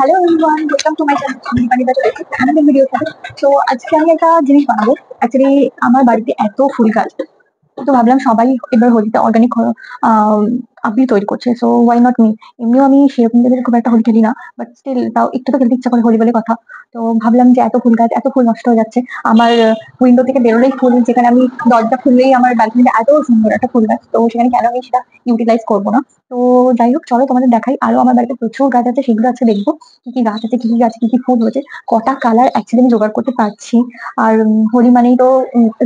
Hello everyone, welcome to my channel. আমি দীপানিতা চলে এসেছি আনন্দের ভিডিও সাথে। তো আজকে আমি একটা জিনিস বানাবো। অ্যাকচুয়ালি আমার বাড়িতে এত ফুল গাছ, তো ভাবলাম সবাই এবার হোলিতে অর্গানিক আবির তৈরি করছে, সো ওয়াই নট মি। এমনিও আমি সেরকম লেভেলের খুব একটা হোলি খেলি না, বাট স্টিল তাও একটু তো খেলতে ইচ্ছা করে হোলি বলে কথা। তো ভাবলাম যে এত ফুল গাছ, এত ফুল নষ্ট হয়ে যাচ্ছে। আমার উইন্ডো থেকে বেরোলেই ফুল, যেখানে আমি দরজা খুললেই আমার ব্যালকনিতে এত সুন্দর একটা ফুল গাছ, তো সেখানে কেন আমি সেটা ইউটিলাইজ করবো না। তো যাই হোক, চলো তোমাদের দেখাই। আরো আমার বাড়িতে প্রচুর গাছ আছে, সেগুলো আজকে দেখবো কি কি গাছ আছে, কি কি গাছ, কি কি ফুল হয়েছে, কটা কালার অ্যাকচুয়ালি আমি জোগাড় করতে পারছি। আর হোলি মানেই তো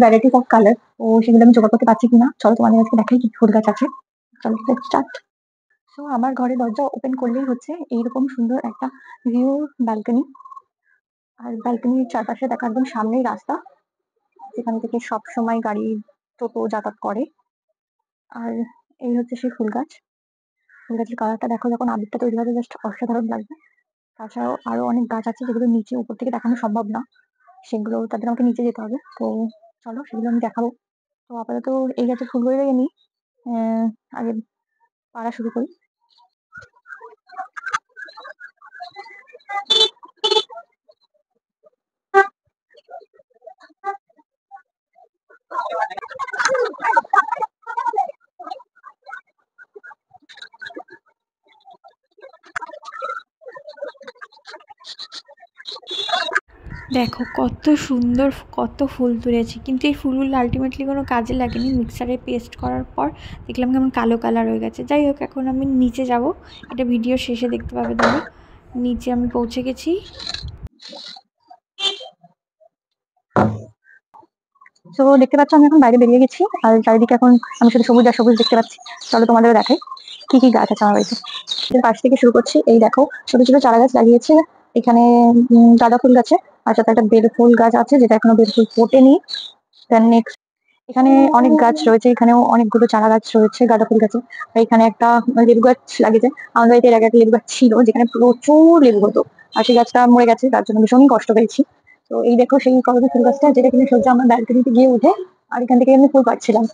ভ্যারাইটিস অফ কালার, তো সেগুলো আমি জোগাড় করতে পারছি কিনা। চলো তোমাদের আজকে দেখাই কি কি ফুল গাছ আছে। চলো স্টার্ট। তো আমার ঘরে দরজা ওপেন করলেই হচ্ছে এইরকম সুন্দর একটা ভিউ, ব্যালকনি। আর ব্যালকনির চারপাশে দেখা একদম সামনেই রাস্তা, যেখান থেকে সব সময় গাড়ি, টোটো যাতায়াত করে। আর এই হচ্ছে সেই ফুল গাছ। ফুল গাছের কালারটা দেখো, যখন আবিরটা তৈরি হবে জাস্ট অসাধারণ লাগবে। তাছাড়াও আরো অনেক গাছ আছে যেগুলো নিচে, উপর থেকে দেখানো সম্ভব না, সেগুলো তাদের আমাকে নিচে যেতে হবে। তো চলো সেগুলো আমি দেখাবো। তো আপাতত এই গাছের ফুলগুলো নিই, আগে পাড়া শুরু করি। দেখো কত সুন্দর, কত ফুল তুলেছি, কিন্তু এই ফুলগুলো আলটিমেটলি কোনো কাজে লাগেনি। মিক্সারে পেস্ট করার পর দেখলাম কেমন কালো কালার হয়ে গেছে। যাই হোক, এখন আমি নিচে যাব, এটা ভিডিও শেষে দেখতে পাবে তোমরা। নিচে আমি পৌঁছে গেছি। তো দেখতে পাচ্ছ আমি এখন বাইরে বেরিয়ে গেছি, আর চারিদিকে এখন আমি শুধু সবুজ আর সবুজ দেখতে পাচ্ছি। চলো তোমাদেরও দেখাই কি কি গাছ আছে আমার বাড়িতে। এর পাশ থেকে শুরু করছি। এই দেখো, ছোট ছোট চারা গাছ লাগিয়েছে এখানে। গাঁদা ফুল গাছে, আর সাথে একটা বেল ফুল গাছ আছে, যেটা এখনো বেল ফুল ফোটেনি। দেন নেক্সট এখানে অনেক গাছ রয়েছে, এখানেও অনেকগুলো চারা গাছ রয়েছে গাঁদা ফুল গাছে। আর এখানে একটা লেবু গাছ লাগিয়েছে। আমাদের বাড়িতে এর আগে একটা লেবু গাছ ছিল, যেখানে প্রচুর লেবু হতো, আর সেই গাছটা মরে গেছে, তার জন্য ভীষণই কষ্ট পেয়েছি। তো এই দেখো সেই করবী ফুল গাছটা, যেটা কিনা সহ্য আমার ব্যালকনিতে গিয়ে উঠে, আর এখান থেকে আমি ফুল পাচ্ছিলাম।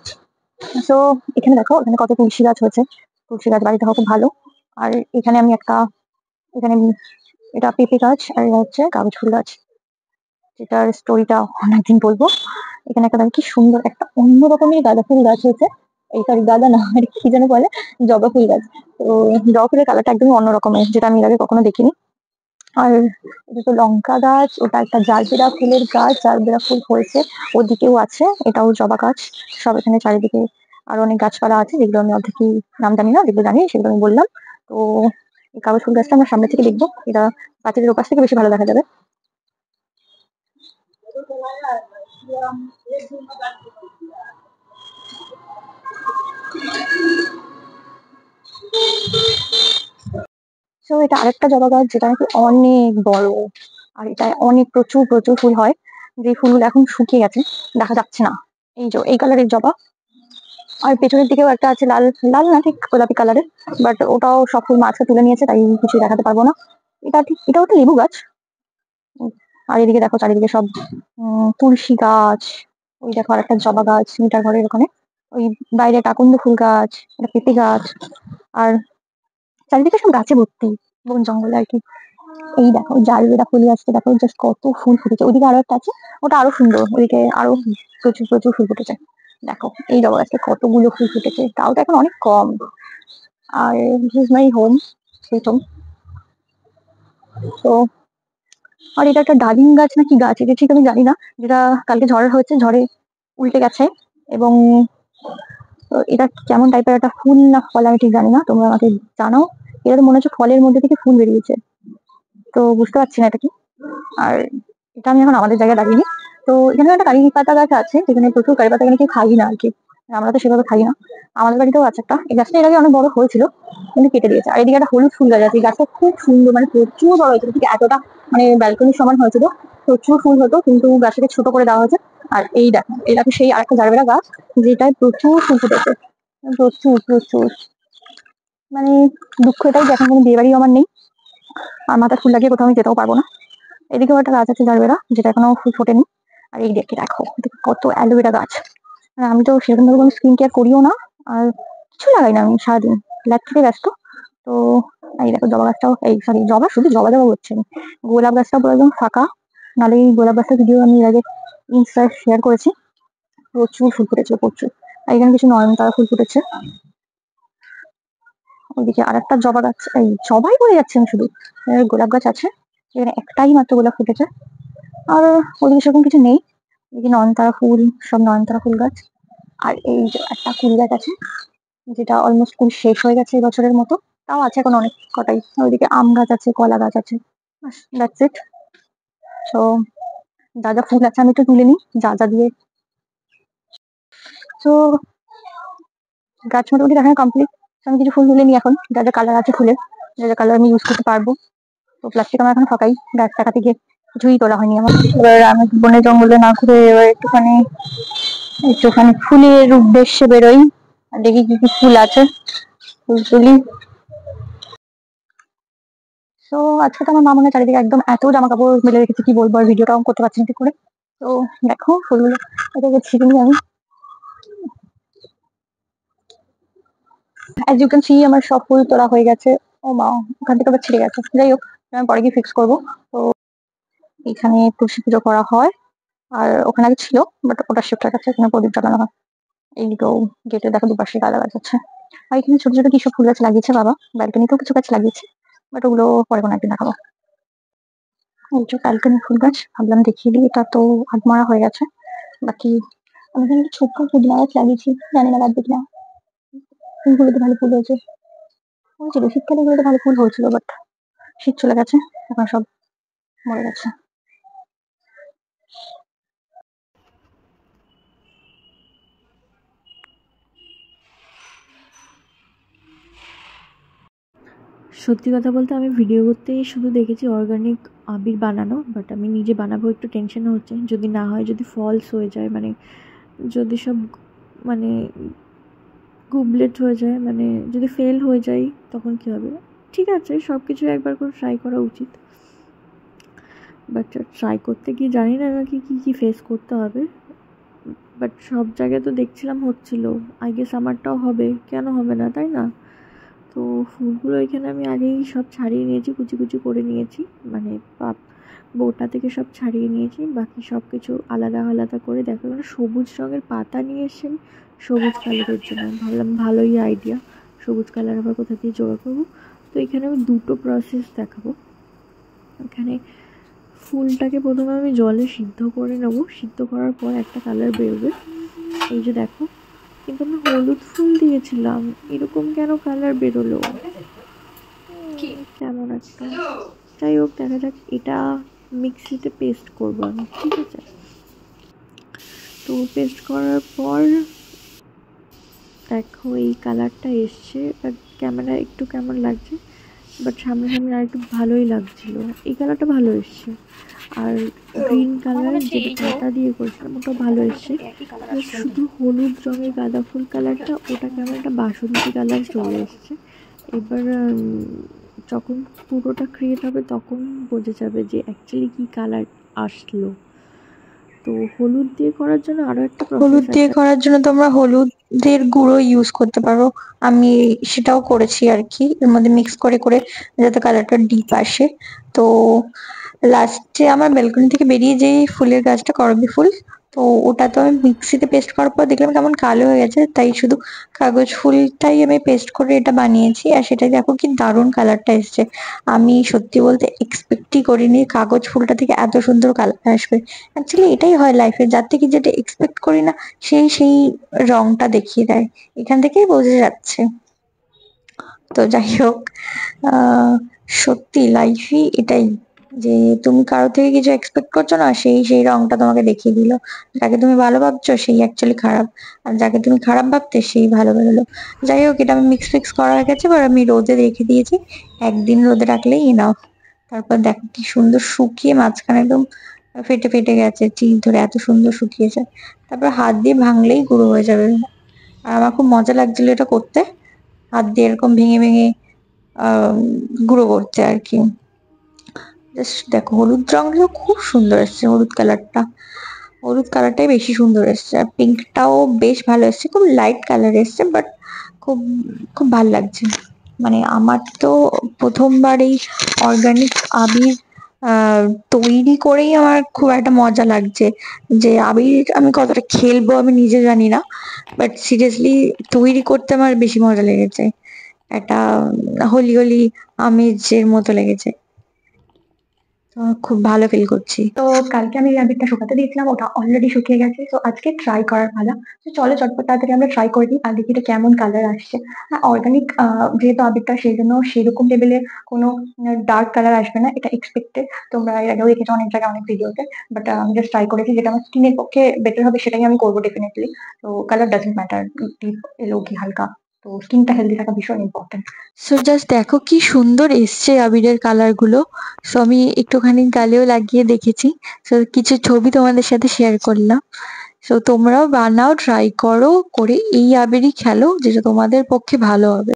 তো এখানে দেখো, এখানে কত তুলসী গাছ হয়েছে। তুলসী গাছ বাড়িতে হওয়া খুব ভালো। আর এখানে আমি একটা, এখানে এটা পেঁপে গাছ, আর এটা হচ্ছে কাগজ ফুল গাছ, যেটার স্টোরিটা অনেকদিন বলবো। এখানে একটা দেখো কি সুন্দর একটা অন্য রকমের গাঁদা ফুল গাছ হয়েছে। এই সরি, গাঁদা না, এটা কি যেন বলে, জবা ফুল গাছ। তো জবা ফুলের কালারটা একদমই অন্য রকমের, যেটা আমি এর আগে কখনো দেখিনি। আর এটা তো লঙ্কা গাছ, ওটা একটা জারবেরা ফুলের গাছ, জারবেরা ফুল হয়েছে। ওদিকেও আছে, এটাও জবা গাছ। সব এখানে চারিদিকে আরো অনেক গাছপালা আছে, যেগুলো আমি অর্ধেকই নাম জানি না, যেগুলো জানি সেগুলো আমি বললাম। তো এই কাগজ ফুল গাছটা আমরা সামনে থেকে দেখবো, এটা পাঁচিলের ওপাশ থেকে বেশি ভালো দেখা যাবে। তো এটা আরেকটা জবা গাছ, যেটা নাকি অনেক বড়, আর এটা অনেক প্রচুর প্রচুর ফুল হয়। যে ফুলগুলো এখন শুকিয়ে গেছে, দেখা যাচ্ছে না। এই যে এই কালারের জবা। আর পেছনের দিকেও একটা আছে, লাল, লাল না ঠিক গোলাপি কালারের, বাট ওটাও সব ফুল মাছকে তুলে নিয়েছে, তাই কিছু দেখাতে পারবো না। এটা ঠিক, এটাও একটা লেবু গাছ। আর এদিকে দেখো চারিদিকে সব তুলসী গাছ। ওই দেখো আর একটা জবা গাছ মিটার ঘরের ওখানে। ওই বাইরে একটা আকন্দ ফুল গাছ, একটা পেঁপে গাছ। আর চারিদিকে সব গাছে ভর্তি, বন জঙ্গল আর কি। এই দেখো জারবেরা ফুল গাছটা দেখো, জাস্ট কত ফুল ফুটেছে। ওইদিকে আরো একটা আছে, ওটা আরো সুন্দর, ওইদিকে আরো প্রচুর প্রচুর ফুল ফুটেছে। দেখো এই জবা গাছটা কতগুলো ফুল ফুটেছে, তাও তো এখন অনেক কম। আর this is my home, sweet home. তো আর এটা একটা ডালিম গাছ না কি গাছ, এটা ঠিক আমি জানি না, যেটা কালকে ঝড় হয়েছে, ঝড়ে উল্টে গেছে। এবং এটা কেমন টাইপের একটা ফুল না ফল আমি ঠিক জানি না, তোমরা আমাকে জানাও। এটা তো মনে হচ্ছে ফলের মধ্যে থেকে ফুল বেরিয়েছে, তো বুঝতে পারছি না এটা কি। আর এটা আমি এখন আমাদের জায়গায় লাগিনি। তো এখানে একটা কারি পাতা গাছ আছে, যেখানে প্রচুর কারি পাতা, এখানে কেউ খাই না আর কি, আমরা তো সেভাবে খাই না। আমাদের বাড়িতেও আছে একটা, এই গাছটা এর আগে অনেক বড় হয়েছিল, কিন্তু কেটে দিয়েছে। আর এদিকে একটা হলুদ ফুল গাছ আছে, এই গাছটা খুব সুন্দর, মানে প্রচুর বড় হয়েছিল, ঠিক এতটা, মানে ব্যালকনির সমান হয়েছিল। প্রচুর ফুল হতো, কিন্তু গাছটাকে ছোট করে দেওয়া হয়েছে। আর এই দেখো, এই দেখো সেই আরেকটা জারবেরা গাছ, যেটায় প্রচুর ফুল ফুটেছে, প্রচুর প্রচুর। মানে দুঃখ এটাই যে এখন কোনো বিয়ে বাড়িও আমার নেই, আর মাথায় ফুল লাগিয়ে কোথাও আমি যেতেও পারবো না। এদিকেও একটা গাছ আছে জারবেরা, যেটা এখনো ফুল ফোটেনি। আর এই দেখে দেখো কত অ্যালোভেরা গাছ। আর আমি তো সেরকম ভাবে কোনো স্কিন কেয়ার করিও না, আর কিছু লাগাই না আমি সারাদিন, ল্যাব থেকে ব্যস্ত। তো এই দেখো জবা গাছটাও, এই সরি জবা, শুধু জবা জবা হচ্ছে না, গোলাপ গাছটাও পুরো একদম ফাঁকা। নাহলে এই গোলাপ গাছটার ভিডিও আমি এর আগে ইনস্টায় শেয়ার করেছি, প্রচুর ফুল ফুটেছিল প্রচুর। আর এখানে কিছু নয়নতারা ফুল ফুটেছে। ওইদিকে আর একটা জবা গাছ, এই জবাই বলে যাচ্ছে আমি শুধু, গোলাপ গাছ আছে, এখানে একটাই মাত্র গোলাপ ফুটেছে, আর ওদিকে সেরকম কিছু নেই। এদিকে নয়নতারা ফুল, সব নয়নতারা ফুল গাছ। আর এই যে একটা কুল গাছ আছে, যেটা অলমোস্ট কুল শেষ হয়ে গেছে এই বছরের মতো, তাও আছে এখন অনেক কটাই। ওইদিকে আম গাছ আছে, কলা গাছ আছে, দ্যাটস ইট। তো যা যা ফুল আছে আমি একটু তুলে নিই, যা যা দিয়ে। তো গাছ মোটামুটি দেখানো কমপ্লিট। আমি কিছু ফুল তুলে নিই এখন, যা যা কালার আছে ফুলের, যা যা কালার আমি ইউজ করতে পারবো। তো প্লাস্টিক আমার এখন ফাঁকাই, গাছ টাকা থেকে কিছুই তোলা হয়নি আমার। এবার আমি বনে জঙ্গলে না ঘুরে এবার একটুখানি একটুখানি ফুলের উদ্দেশ্যে বেরোই, আর দেখি কি কি ফুল আছে, ফুল তুলি। তো আজকে তো আমার মা মনে হয় চারিদিকে একদম এত জামা কাপড় মেলে রেখেছে, কি বলবো, আর ভিডিওটাও করতে পারছি না ঠিক করে। তো দেখো ফুলগুলো এটাকে ছিঁড়ে নিই আমি। অ্যাজ ইউ ক্যান সি আমার সব ফুল তোলা হয়ে গেছে। ও মা, ওখান থেকে আবার ছিঁড়ে গেছে, যাই হোক আমি পরে গিয়ে ফিক্স করবো। তো এখানে তুলসী পুজো করা হয়, আর ওখানে আগে ছিল, বাট ওটা শিফট হয়ে গেছে, এখানে প্রদীপ জ্বালানো হয়। এইদিকেও গেটে দেখো দুপাশে গাঁদা গাছ আছে। আর এখানে ছোট ছোট কিছু ফুল গাছ লাগিয়েছে বাবা, ব্যালকনিতেও কিছু গাছ লাগিয়েছে, বাট ওগুলো পরে কোনো একদিন দেখাবো। এই যে ব্যালকনি ফুল গাছ, ভাবলাম দেখিয়ে দিই, এটা তো আধমরা হয়ে গেছে। বাকি আমি এখানে একটা ছোট্ট পুদিনা গাছ লাগিয়েছি, জানি না বাদ না, ফুলগুলোতে ভালো ফুল হয়েছে। হয়েছিল শীতকালে, এগুলোতে ভালো ফুল হয়েছিল, বাট শীত চলে গেছে, এখন সব মরে গেছে। সত্যি কথা বলতে আমি ভিডিও করতেই শুধু দেখেছি অর্গানিক আবির বানানো, বাট আমি নিজে বানাবো একটু টেনশনও হচ্ছে, যদি না হয়, যদি ফলস হয়ে যায়, মানে যদি সব মানে গুবলেট হয়ে যায়, মানে যদি ফেল হয়ে যায় তখন কী হবে। ঠিক আছে, সব কিছু একবার করে ট্রাই করা উচিত, বাট ট্রাই করতে গিয়ে জানি না আমাকে কী কী ফেস করতে হবে। বাট সব জায়গায় তো দেখছিলাম হচ্ছিল, আই গেস আমারটাও হবে, কেন হবে না, তাই না? তো ফুলগুলো এখানে আমি আগেই সব ছাড়িয়ে নিয়েছি, কুচি কুচি করে নিয়েছি, মানে বোটা থেকে সব ছাড়িয়ে নিয়েছি, বাকি সব কিছু আলাদা আলাদা করে। দেখো এখানে সবুজ রঙের পাতা নিয়ে এসে সবুজ কালারের জন্য ভাবলাম ভালোই আইডিয়া, সবুজ কালার আবার কোথা দিয়ে জোগাড় করবো। তো এখানে আমি দুটো প্রসেস দেখাবো। এখানে ফুলটাকে প্রথমে আমি জলে সিদ্ধ করে নেবো, সিদ্ধ করার পর একটা কালার বেরোবে, এই যে দেখো। কিন্তু আমি হলুদ ফুল দিয়েছিলাম, এরকম কেন কালার বেরোলো, কেমন একটা, যাই হোক দেখা যাক। এটা মিক্সিতে পেস্ট করবো আমি, ঠিক আছে? তো পেস্ট করার পর দেখো এই কালারটা এসছে, বাট ক্যামেরা একটু কেমন লাগছে, বাট সামনাসামনি আর একটু ভালোই লাগছিল, এই কালারটা ভালো এসছে। আর গ্রিন কালার যেটা পাতা দিয়ে করেছিলাম ওটা ভালো এসছে, শুধু হলুদ রঙের গাঁদা ফুল কালারটা, ওটা কেমন একটা বাসন্তী কালার চলে এসছে। এবার যখন পুরোটা ক্রিয়েট হবে তখন বোঝা যাবে যে অ্যাকচুয়ালি কী কালার আসলো। তো হলুদ দিয়ে করার জন্য আরও একটা হলুদ দিয়ে করার জন্য তোমরা হলুদের গুঁড়ো ইউজ করতে পারো, আমি সেটাও করেছি আর কি, এর মধ্যে মিক্স করে করে যাতে কালারটা ডিপ আসে। তো লাস্টে আমার ব্যালকনি থেকে বেরিয়ে যে ফুলের গাছটা, করবী ফুল, তো ওটা তো আমি মিক্সিতে পেস্ট করার পর দেখলাম কেমন কালো হয়ে গেছে, তাই শুধু কাগজ ফুলটাই আমি পেস্ট করে এটা বানিয়েছি, আর সেটাই দেখো কি দারুণ কালারটা এসছে। আমি সত্যি বলতে এক্সপেক্টই করিনি কাগজ ফুলটা থেকে এত সুন্দর কালার আসবে। অ্যাকচুয়ালি এটাই হয় লাইফে, যার থেকে যেটা এক্সপেক্ট করি না সেই সেই রংটা দেখিয়ে দেয়, এখান থেকেই বোঝা যাচ্ছে। তো যাই হোক, সত্যি লাইফই এটাই, যে তুমি কারো থেকে কিছু এক্সপেক্ট করছো না, সেই সেই রংটা তোমাকে দেখিয়ে দিল। যাকে তুমি ভালো ভাবছো সেই অ্যাকচুয়ালি খারাপ, আর যাকে তুমি খারাপ ভাবতে সেই ভালো বেরোলো। যাই হোক, এটা আমি মিক্স ফিক্স করা হয়ে গেছে, এবার আমি রোদে রেখে দিয়েছি, একদিন রোদে রাখলেই এনাফ। তারপর দেখো কি সুন্দর শুকিয়ে মাঝখানে একদম ফেটে ফেটে গেছে, চিজ ধরে এত সুন্দর শুকিয়েছে। তারপর হাত দিয়ে ভাঙলেই গুঁড়ো হয়ে যাবে। আর আমার খুব মজা লাগছিল এটা করতে, হাত দিয়ে এরকম ভেঙে ভেঙে গুঁড়ো করতে আর কি। জাস্ট দেখো হলুদ রংটা খুব সুন্দর এসছে, হলুদ কালারটা, হলুদ কালারটাই বেশি সুন্দর এসছে, আর পিঙ্কটাও বেশ ভালো এসছে, খুব লাইট কালার এসছে, বাট খুব খুব ভালো লাগছে। মানে আমার তো প্রথমবার এই অর্গানিক আবির আহ তৈরি করেই আমার খুব একটা মজা লাগছে। যে আবির আমি কতটা খেলবো আমি নিজে জানি না, বাট সিরিয়াসলি তৈরি করতে আমার বেশি মজা লেগেছে। একটা হোলি হোলি আমেজের মতো লেগেছে। তো খুব ভালো ফিল করছি। তো কালকে আমি র্যাবিটটা শুকাতে দিয়েছিলাম, ওটা অলরেডি শুকিয়ে গেছে। তো আজকে ট্রাই করার পালা। তো চলো চটপট তাড়াতাড়ি আমরা ট্রাই করে দিই আর দেখি এটা কেমন কালার আসছে। হ্যাঁ, অর্গানিক যেহেতু আবিরটা, সেই জন্য সেরকম লেভেলের কোনো ডার্ক কালার আসবে না, এটা এক্সপেক্টেড। তোমরা এর আগেও দেখেছো অনেক জায়গায় অনেক ভিডিওতে, বাট আমি জাস্ট ট্রাই করেছি, যেটা আমার স্কিনের পক্ষে বেটার হবে সেটাই আমি করবো ডেফিনেটলি। তো কালার ডাজন্ট ম্যাটার, ডিপ এলো কি হালকা, তো স্কিনটা হেলদি থাকা ভীষণ ইম্পর্টেন্ট। সো জাস্ট দেখো কি সুন্দর এসছে আবিরের কালার গুলো। সো আমি একটুখানি গালেও লাগিয়ে দেখেছি। সো কিছু ছবি তোমাদের সাথে শেয়ার করলাম। সো তোমরাও বানাও, ট্রাই করো, করে এই আবিরই খেলো, যেটা তোমাদের পক্ষে ভালো হবে।